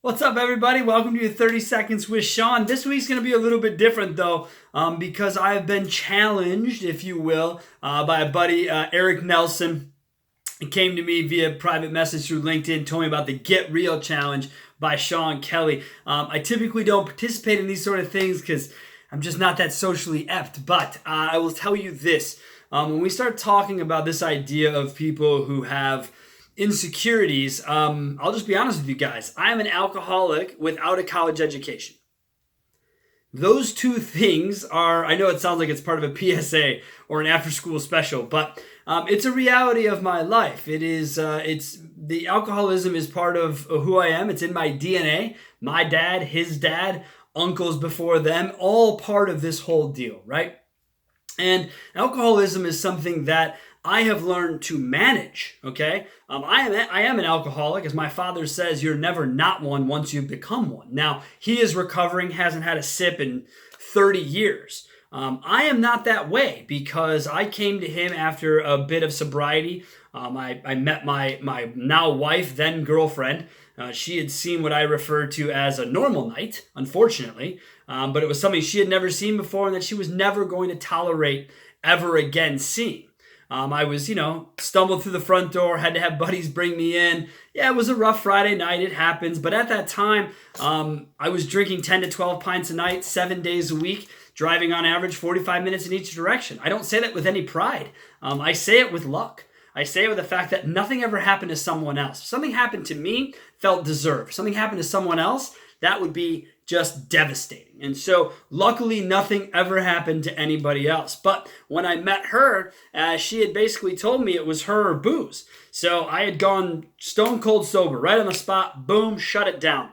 What's up, everybody? Welcome to your 30 Seconds with Sean. This week's going to be a little bit different, though, because I have been challenged, if you will, by a buddy, Eric Nelson. He came to me via private message through LinkedIn, told me about the Get Real Challenge by Sean Kelly. I typically don't participate in these sort of things because I'm just not that socially apt, but I will tell you this. When we start talking about this idea of people who have insecurities, I'll just be honest with you guys. I am an alcoholic without a college education. Those two things are, I know it sounds like it's part of a PSA or an after-school special, but it's a reality of my life. The alcoholism is part of who I am. It's in my DNA. My dad, his dad, uncles before them, all part of this whole deal, right? And alcoholism is something that I have learned to manage, okay? I am an alcoholic. As my father says, you're never not one once you become one. Now, he is recovering, hasn't had a sip in 30 years. I am not that way because I came to him after a bit of sobriety. I met my now wife, then girlfriend. She had seen what I refer to as a normal night, unfortunately, but it was something she had never seen before and that she was never going to tolerate ever again seeing. I was, stumbled through the front door, had to have buddies bring me in. Yeah, it was a rough Friday night. It happens. But at that time, I was drinking 10 to 12 pints a night, 7 days a week, driving on average 45 minutes in each direction. I don't say that with any pride. I say it with luck. I say it with the fact that nothing ever happened to someone else. If something happened to me, felt deserved. If something happened to someone else, that would be just devastating. And so luckily nothing ever happened to anybody else. But when I met her, she had basically told me it was her or booze. So I had gone stone cold sober, right on the spot, boom, shut it down.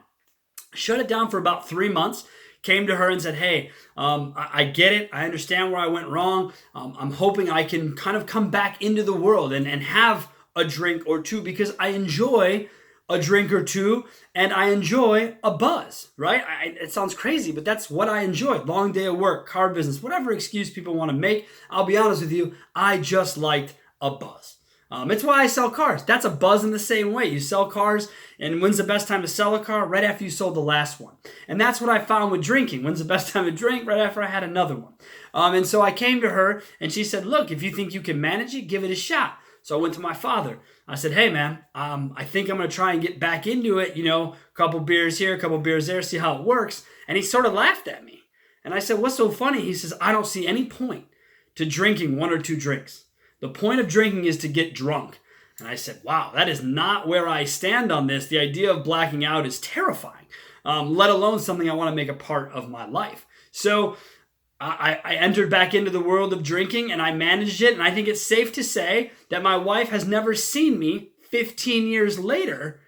Shut it down for about 3 months. Came to her and said, hey, I get it. I understand where I went wrong. I'm hoping I can kind of come back into the world and have a drink or two because I enjoy a drink or two, and I enjoy a buzz, right? It sounds crazy, but that's what I enjoy. Long day of work, car business, whatever excuse people want to make. I'll be honest with you, I just liked a buzz. It's why I sell cars. That's a buzz in the same way. You sell cars, and when's the best time to sell a car? Right after you sold the last one. And that's what I found with drinking. When's the best time to drink? Right after I had another one. And so I came to her, and she said, look, if you think you can manage it, give it a shot. So I went to my father. I said, hey, man, I think I'm going to try and get back into it. A couple beers here, a couple beers there, see how it works. And he sort of laughed at me. And I said, what's so funny? He says, I don't see any point to drinking 1 or 2 drinks. The point of drinking is to get drunk. And I said, wow, that is not where I stand on this. The idea of blacking out is terrifying, let alone something I want to make a part of my life. So I entered back into the world of drinking and I managed it. And I think it's safe to say that my wife has never seen me 15 years later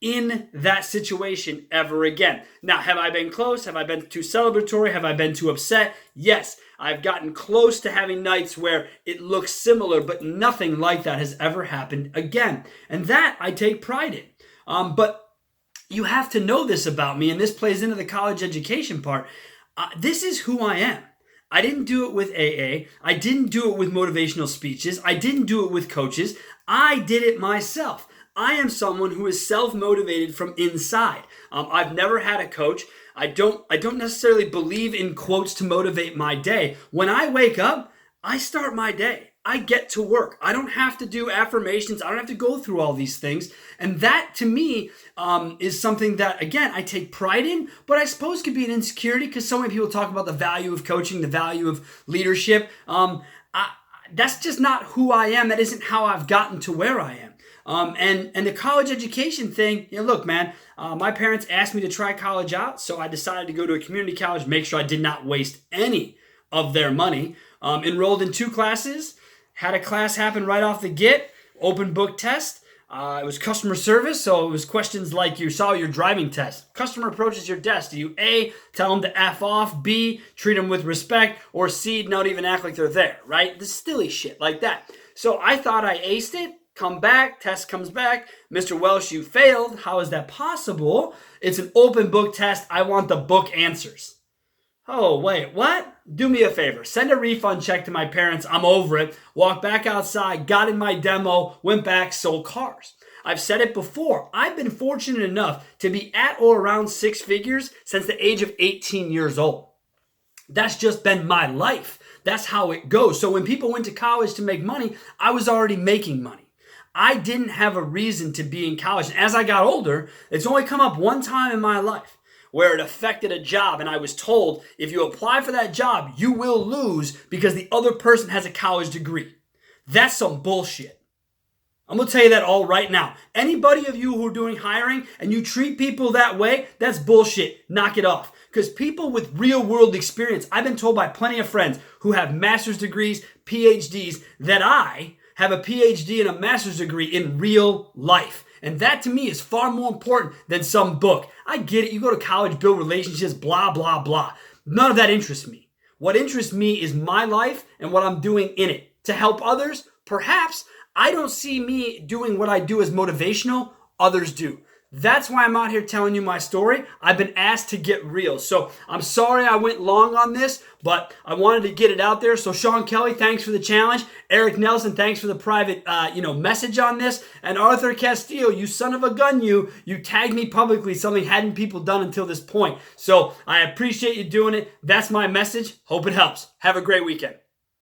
in that situation ever again. Now, have I been close? Have I been too celebratory? Have I been too upset? Yes, I've gotten close to having nights where it looks similar, but nothing like that has ever happened again. And that I take pride in. But you have to know this about me, and this plays into the college education part. This is who I am. I didn't do it with AA. I didn't do it with motivational speeches. I didn't do it with coaches. I did it myself. I am someone who is self-motivated from inside. I've never had a coach. I don't necessarily believe in quotes to motivate my day. When I wake up, I start my day. I get to work. I don't have to do affirmations. I don't have to go through all these things. And that, to me, is something that, again, I take pride in, but I suppose could be an insecurity because so many people talk about the value of coaching, the value of leadership. That's just not who I am. That isn't how I've gotten to where I am. And the college education thing, look, man, my parents asked me to try college out, so I decided to go to a community college, make sure I did not waste any of their money. Enrolled in 2 classes, had a class happen right off the get, open book test. It was customer service, so it was questions like you saw your driving test. Customer approaches your desk. Do you A, tell them to F off, B, treat them with respect, or C, not even act like they're there, right? The silly shit like that. So I thought I aced it. Come back, test comes back. Mr. Welsh, you failed. How is that possible? It's an open book test. I want the book answers. Oh, wait, what? Do me a favor. Send a refund check to my parents. I'm over it. Walked back outside, got in my demo, went back, sold cars. I've said it before. I've been fortunate enough to be at or around six figures since the age of 18 years old. That's just been my life. That's how it goes. So when people went to college to make money, I was already making money. I didn't have a reason to be in college. And as I got older, it's only come up one time in my life where it affected a job. And I was told, if you apply for that job, you will lose because the other person has a college degree. That's some bullshit. I'm going to tell you that all right now. Anybody of you who are doing hiring and you treat people that way, that's bullshit. Knock it off. Because people with real world experience, I've been told by plenty of friends who have master's degrees, PhDs, that I have a PhD and a master's degree in real life. And that to me is far more important than some book. I get it. You go to college, build relationships, blah, blah, blah. None of that interests me. What interests me is my life and what I'm doing in it. To help others, perhaps. I don't see me doing what I do as motivational. Others do. That's why I'm out here telling you my story. I've been asked to get real. So I'm sorry I went long on this, but I wanted to get it out there. So Sean Kelly, thanks for the challenge. Eric Nelson, thanks for the private message on this. And Arthur Castillo, you son of a gun, you tagged me publicly, something hadn't people done until this point. So I appreciate you doing it. That's my message. Hope it helps. Have a great weekend.